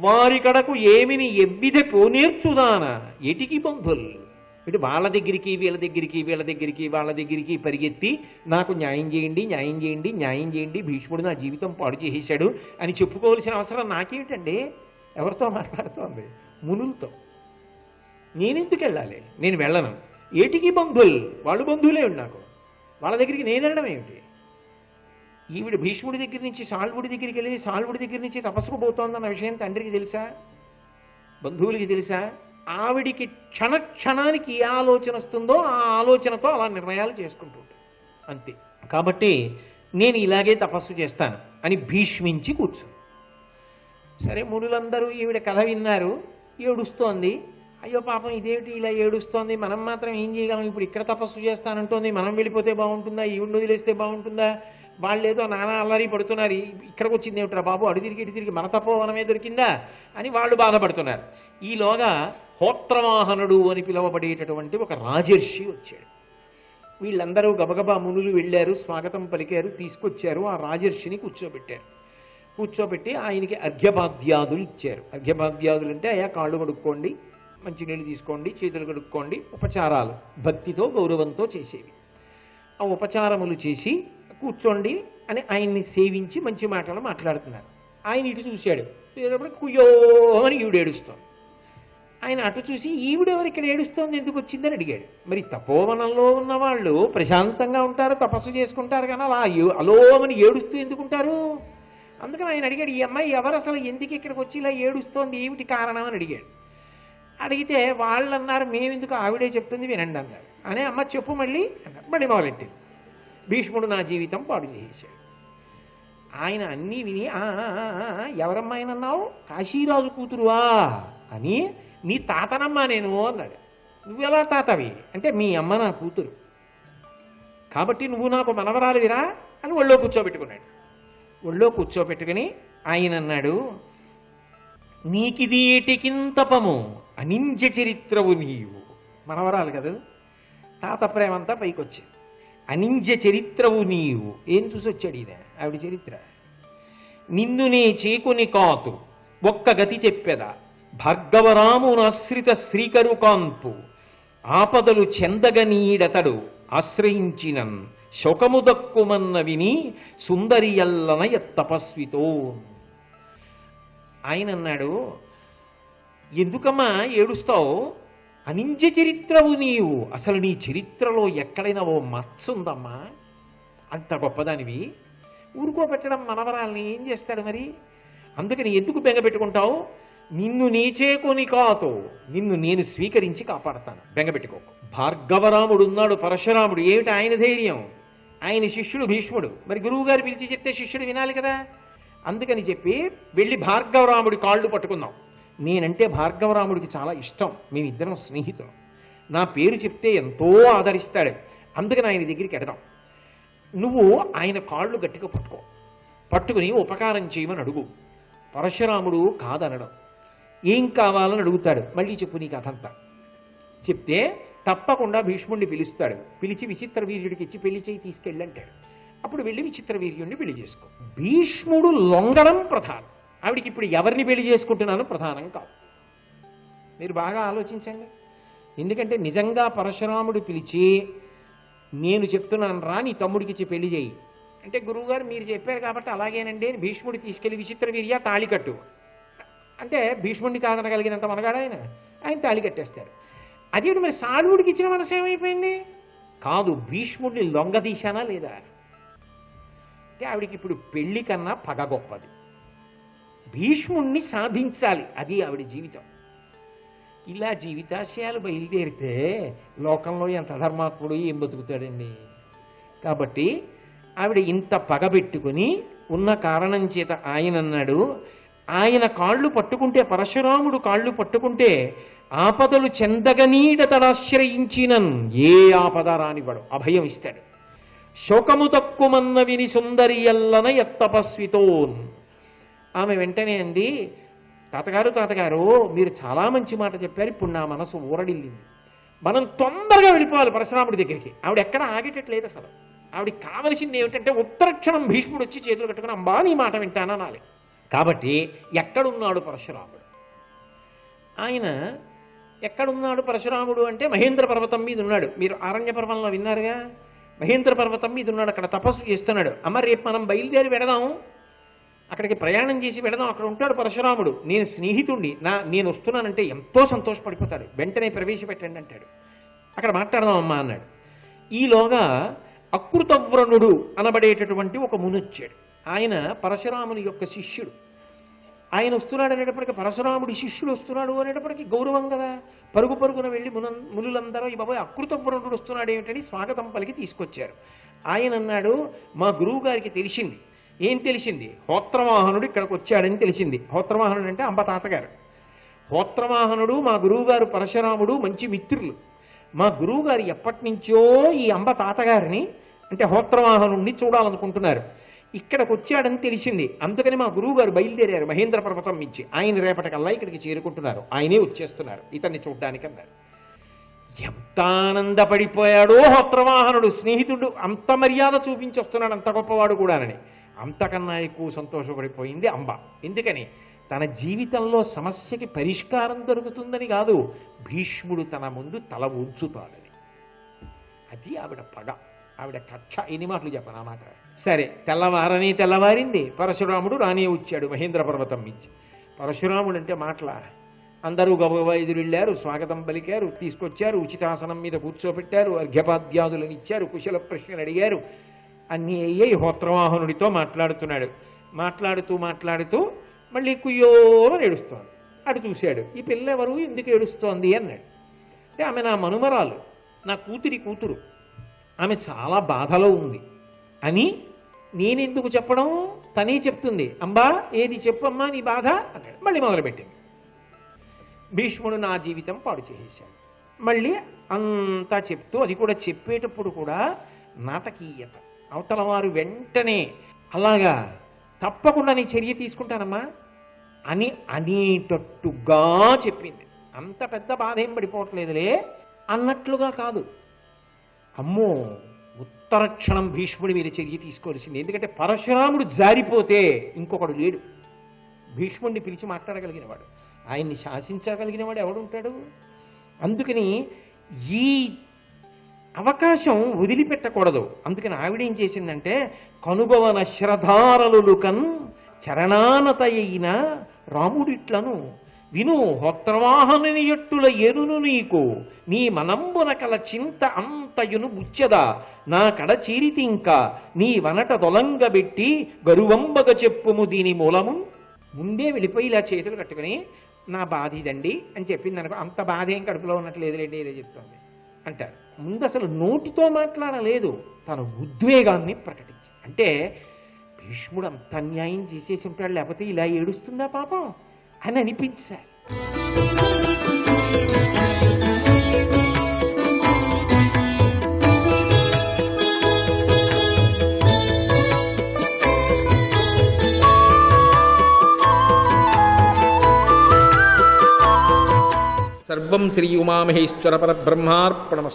వారి కడకు ఏమిని ఎవ్విధ పోనేర్చుదాన ఎటికి బంధుల్. ఇటు వాళ్ళ దగ్గరికి వీళ్ళ దగ్గరికి వీళ్ళ దగ్గరికి వాళ్ళ దగ్గరికి పరిగెత్తి నాకు న్యాయం చేయండి న్యాయం చేయండి న్యాయం చేయండి, భీష్ముడు నా జీవితం పాడు చేసేశాడు అని చెప్పుకోవాల్సిన అవసరం నాకేమిటండి? ఎవరితో మాట్లాడుతోంది? మునులతో. నేనెందుకు వెళ్ళాలి? నేను వెళ్ళను. ఏటికి బంధువులు, వాళ్ళు బంధువులే నాకు, వాళ్ళ దగ్గరికి నేను వెళ్ళడం ఏమిటి? ఈవిడ భీష్ముడి దగ్గర నుంచి సాల్వుడి దగ్గరికి వెళ్ళి సాల్వుడి దగ్గర నుంచి తపస్సుకు పోతోందన్న విషయం తండ్రికి తెలుసా? బంధువులకి తెలుసా? ఆవిడికి క్షణానికి ఏ ఆలోచన వస్తుందో ఆ ఆలోచనతో అలా నిర్ణయాలు చేసుకుంటూ ఉంటాడు అంతే. కాబట్టి నేను ఇలాగే తపస్సు చేస్తాను అని భీష్మించి కూర్చుంది. సరే, మునులందరూ ఈవిడ కథ విన్నారు. ఏడుస్తోంది. అయ్యో పాపం ఇదేమిటి ఇలా ఏడుస్తోంది, మనం మాత్రం ఏం చేయగలం, ఇప్పుడు ఇక్కడ తపస్సు చేస్తానంటోంది, మనం వెళ్ళిపోతే బాగుంటుందా, ఈవిడ వదిలేస్తే బాగుంటుందా, వాళ్ళు ఏదో నానా అల్లరి పడుతున్నారు, ఇక్కడికి వచ్చింది ఏమిట్రా బాబు, అడు తిరిగి ఇటు తిరిగి మన తపోవనమే దొరికిందా అని వాళ్ళు బాధపడుతున్నారు. ఈలోగా హోత్రవాహనుడు అని పిలువబడేటటువంటి ఒక రాజర్షి వచ్చాడు. వీళ్ళందరూ గబగబా మునులు వెళ్ళారు, స్వాగతం పలికారు, తీసుకొచ్చారు. ఆ రాజర్షిని కూర్చోబెట్టారు. కూర్చోబెట్టి ఆయనకి అర్ఘ్యపాద్యాదులు ఇచ్చారు. అర్ఘ్యపాద్యాదులు అంటే అయ్యా కాళ్ళు కడుక్కోండి, మంచినీళ్ళు తీసుకోండి, చేతులు కడుక్కోండి, ఉపచారాలు భక్తితో గౌరవంతో చేసేవి. ఆ ఉపచారములు చేసి కూర్చోండి అని ఆయన్ని సేవించి మంచి మాటలు మాట్లాడుతున్నారు. ఆయన ఇటు చూశాడు. కుయ్యో అని ఈవిడ ఏడుస్తోంది. ఆయన అటు చూసి ఈవిడెవరు ఇక్కడ ఏడుస్తోంది, ఎందుకు వచ్చిందని అడిగాడు. మరి తపోవనంలో ఉన్న వాళ్ళు ప్రశాంతంగా ఉంటారు, తపస్సు చేసుకుంటారు, కానీ అలా అలోమని ఏడుస్తూ ఎందుకుంటారు? అందుకని ఆయన అడిగాడు, ఈ అమ్మాయి ఎవరు అసలు, ఎందుకు ఇక్కడికి వచ్చి ఇలా ఏడుస్తోంది, ఏమిటి కారణం అని అడిగాడు. అడిగితే వాళ్ళు అన్నారు, మేమెందుకు, ఆవిడే చెప్తుంది వినండి అన్నారు. అనే అమ్మ చెప్పు మళ్ళీ అన్నారు. మళ్ళీ మొదలెట్టింది. భీష్ముడు నా జీవితం పాడు చేసేశాడు. ఆయన అన్నీ విని ఎవరమ్మాయినన్నావు, కాశీరాజు కూతురువా అని, నీ తాతనమ్మా నేను అన్నాడు. నువ్వెలా తాతవి అంటే, మీ అమ్మ నా కూతురు కాబట్టి నువ్వు నాకు మనవరాలివిరా అని ఒళ్ళో కూర్చోబెట్టుకున్నాడు. ఒళ్ళో కూర్చోబెట్టుకుని ఆయన అన్నాడు, నీకిది ఏటికింతపము అనింజ చరిత్రవు నీవు. మనవరాలు కదా, తాత ప్రేమంతా పైకొచ్చింది. అనింజ చరిత్రవు నీవు. ఏం చూసి వచ్చాడు ఈయన? ఆవిడ చరిత్ర. నిన్ను నే చేకుని కాతు ఒక్క గతి చెప్పెదా, భార్గవరామునాశ్రిత శ్రీకరు కాంపు ఆపదలు చెందగనీడతడు ఆశ్రయించినన్ శోకము దక్కుమన్న విని సుందరియల్లన తపస్వితో. ఆయన అన్నాడు, ఎందుకమ్మా ఏడుస్తావు, అనింజ చరిత్రవు నీవు, అసలు నీ చరిత్రలో ఎక్కడైనా ఓ మచ్చ ఉందమ్మా, అంత గొప్పదానివి, ఊరుకోబెట్టడం మనవరాల్ని ఏం చేస్తాడు మరి, అందుకని ఎందుకు బెంగపెట్టుకుంటావు, నిన్ను నీచేకొని కాతో నిన్ను నేను స్వీకరించి కాపాడతాను, బెంగపెట్టుకోకు. భార్గవరాముడు ఉన్నాడు, పరశురాముడు, ఏమిటి ఆయన ధైర్యం, ఆయన శిష్యుడు భీష్ముడు, మరి గురువు గారు పిలిచి చెప్తే శిష్యుడు వినాలి కదా, అందుకని చెప్పి వెళ్ళి భార్గవరాముడి కాళ్ళు పట్టుకుందాం. నేనంటే భార్గవరాముడికి చాలా ఇష్టం, మేమిద్దరం స్నేహితులం, నా పేరు చెప్తే ఎంతో ఆదరిస్తాడు, అందుకని ఆయన దగ్గరికి ఎడదాం. నువ్వు ఆయన కాళ్ళు గట్టిగా పట్టుకుని ఉపకారం చేయమని అడుగు. పరశురాముడు కాదనడం, ఏం కావాలని అడుగుతాడు, మళ్ళీ చెప్పు నీ కథంతా చెప్తే తప్పకుండా భీష్ముడిని పిలుస్తాడు. పిలిచి విచిత్ర వీర్యుడికి ఇచ్చి పెళ్లి చేయి తీసుకెళ్ళంటాడు. అప్పుడు వెళ్ళి విచిత్ర వీర్యుడిని పెళ్లి చేసుకో. భీష్ముడు లొంగడం ప్రధానం, ఆవిడికి ఇప్పుడు ఎవరిని పెళ్లి చేసుకుంటున్నాను ప్రధానం కాదు. మీరు బాగా ఆలోచించండి. ఎందుకంటే నిజంగా పరశురాముడు పిలిచి, నేను చెప్తున్నాను రా నీ తమ్ముడికి ఇచ్చి పెళ్లి చేయి అంటే, గురువుగారు మీరు చెప్పారు కాబట్టి అలాగేనండి అని భీష్ముడి తీసుకెళ్లి విచిత్ర వీర్య తాళి కట్టు అంటే, భీష్ముడిని కాదనగలిగినంత మనగాడు ఆయన తాళి కట్టేస్తారు. అదే మరి సాల్వుడికి ఇచ్చిన మనసు ఏమైపోయింది? కాదు, భీష్ముడిని లొంగదీశానా లేదా అంటే, ఆవిడికి ఇప్పుడు పెళ్లి కన్నా పగ గొప్పది, భీష్ముణ్ణి సాధించాలి, అది ఆవిడ జీవితం. ఇలా జీవితాశయాలు బయలుదేరితే లోకంలో ఎంత ధర్మాత్ముడు ఏం బతుకుతాడండి. కాబట్టి ఆవిడ ఇంత పగబెట్టుకుని ఉన్న కారణం చేత ఆయన అన్నాడు, ఆయన కాళ్ళు పట్టుకుంటే, పరశురాముడు కాళ్ళు పట్టుకుంటే ఆపదలు చెందగనీడతడాశ్రయించినన్, ఏ ఆపద రానివ్వడు, అభయం ఇస్తాడు. శోకము తక్కుమన్న విని సుందరియల్లన యత్తపస్వితోన్. ఆమె వెంటనే అంది, తాతగారు మీరు చాలా మంచి మాట చెప్పారు, ఇప్పుడు నా మనసు ఊరడిల్లింది, మనం తొందరగా వెళ్ళిపోవాలి పరశురాముడి దగ్గరికి. ఆవిడ ఎక్కడ ఆగేటట్లేదు అసలు. ఆవిడకి కావలసింది ఏమిటంటే ఉత్తరక్షణం భీష్ముడు వచ్చి చేతులు కట్టుకుని, అంబా నీ మాట వింటాననాలి. కాబట్టి ఎక్కడున్నాడు పరశురాముడు? ఆయన ఎక్కడున్నాడు పరశురాముడు అంటే మహేంద్ర పర్వతం మీద ఉన్నాడు. మీరు ఆరణ్య పర్వంలో విన్నారుగా, మహేంద్ర పర్వతం మీద ఉన్నాడు, అక్కడ తపస్సు చేస్తున్నాడు. అమ్మ రేపు మనం బయలుదేరి వెడదాం, అక్కడికి ప్రయాణం చేసి వెడదాం, అక్కడ ఉంటాడు పరశురాముడు, నేను స్నేహితుణ్ణి, నేను వస్తున్నానంటే ఎంతో సంతోషపడిపోతాడు, వెంటనే ప్రవేశపెట్టండి అంటాడు. అక్కడ మాట్లాడదాం అమ్మా అన్నాడు. ఈలోగా అకృతవ్రణుడు అనబడేటటువంటి ఒక మునొచ్చాడు. ఆయన పరశురాముని యొక్క శిష్యుడు. ఆయన వస్తున్నాడు అనేటప్పటికీ, పరశురాముడి శిష్యుడు వస్తున్నాడు అనేటప్పటికీ గౌరవం కదా. పరుగు పరుగున వెళ్ళి మునులందరూ ఈ బాబాయ్ అకృతవ్రణుడు వస్తున్నాడు ఏమిటని స్వాగతం పలికి తీసుకొచ్చారు. ఆయన అన్నాడు, మా గురువు గారికి తెలిసింది. ఏం తెలిసింది? హోత్రవాహనుడు ఇక్కడికి వచ్చాడని తెలిసింది. హోత్రవాహనుడు అంటే అంబ తాతగారు. హోత్రవాహనుడు మా గురువుగారు పరశురాముడు మంచి మిత్రులు. మా గురువుగారు ఎప్పటి నుంచో ఈ అంబ తాతగారిని అంటే హోత్రవాహనుడిని చూడాలనుకుంటున్నారు. ఇక్కడికి వచ్చాడని తెలిసింది. అందుకని మా గురువు గారు బయలుదేరారు మహేంద్ర పర్వతం నుంచి. ఆయన రేపటికల్లా ఇక్కడికి చేరుకుంటున్నారు, ఆయనే వచ్చేస్తున్నారు ఇతన్ని చూడ్డానికి అన్నారు. ఎంత ఆనందపడిపోయాడో హోత్రవాహనుడు. స్నేహితుడు అంత మర్యాద చూపించి వస్తున్నాడు, అంత గొప్పవాడు కూడానని. అంతకన్నా ఎక్కువ సంతోషపడిపోయింది అంబ. ఎందుకని? తన జీవితంలో సమస్యకి పరిష్కారం దొరుకుతుందని కాదు, భీష్ముడు తన ముందు తల ఉంచుతాడని. అది ఆవిడ పగ, ఆవిడ కక్ష. ఎన్ని మాటలు చెప్పను ఆ మాట. సరే, తెల్లవారింది. పరశురాముడు రానే వచ్చాడు మహేంద్ర పర్వతం నుంచి. పరశురాముడు అంటే మాటల. అందరూ గబగబా ఎదురెళ్ళారు, స్వాగతం పలికారు, తీసుకొచ్చారు, ఉచితాసనం మీద కూర్చోబెట్టారు, అర్ఘ్యపాద్యాదులను ఇచ్చారు, కుశల ప్రశ్నలు అడిగారు. అన్నీ అయ్యాయి. హోత్రవాహనుడితో మాట్లాడుతున్నాడు. మాట్లాడుతూ మళ్ళీ కుయ్యోలో ఏడుస్తోంది. అటు చూశాడు. ఈ పిల్ల ఎవరు, ఎందుకు ఏడుస్తోంది అన్నాడు. అంటే ఆమె నా మనుమరాలు, నా కూతురు, ఆమె చాలా బాధలో ఉంది అని నేనెందుకు చెప్పడం, తనే చెప్తుంది. అంబా ఏది చెప్పమ్మా నీ బాధ అన్నాడు. మళ్ళీ మొదలుపెట్టింది. భీష్ముడు నా జీవితం పాడు చేసేశాడు. మళ్ళీ అంతా చెప్తూ, అది కూడా చెప్పేటప్పుడు కూడా నాటకీయత. అవతల వారు వెంటనే అలాగా తప్పకుండా నీ చర్య తీసుకుంటానమ్మా అని అనేటట్టుగా చెప్పింది. అంత పెద్ద బాధ ఏం పడిపోవట్లేదులే అన్నట్లుగా కాదు. అమ్మో, ఉత్తర క్షణం భీష్ముడి మీద చర్య తీసుకోవాల్సింది. ఎందుకంటే పరశురాముడు జారిపోతే ఇంకొకడు లేడు. భీష్ముడిని పిలిచి మాట్లాడగలిగిన వాడు, ఆయన్ని శాసించగలిగిన వాడు ఎవడుంటాడు? అందుకని ఈ అవకాశం వదిలిపెట్టకూడదు. అందుకని ఆవిడేం చేసిందంటే, కనుగొవన శ్రధారలు కన్ చరణానతయైన రాముడిట్లను విను హోత్రవాహనుని ఎట్టుల ఎరును నీకు నీ మనంబున కల చింత అంతయును బుచ్చద నా కడ చీరితి ఇంకా నీ వనట దొలంగబెట్టి గరువంబగ చెప్పుము దీని మూలము. ముందే వెళ్ళిపోయి ఇలా చేతులు కట్టుకుని నా బాధ ఇదండి అని చెప్పింది అనుకో, అంత బాధ ఏం కడుపులో ఉన్నట్లేదులేండి ఏదో చెప్తుంది అంటారు. ముందు అసలు నోటితో మాట్లాడలేదు, తన ఉద్వేగాన్ని ప్రకటించి. అంటే భీష్ముడు అంత అన్యాయం చేసేసి ఉంటాడు, లేకపోతే ఇలా ఏడుస్తుందా పాపం అని అనిపించాలి. సర్వం శ్రీ ఉమామహేశ్వర పరబ్రహ్మార్పణమస్తు.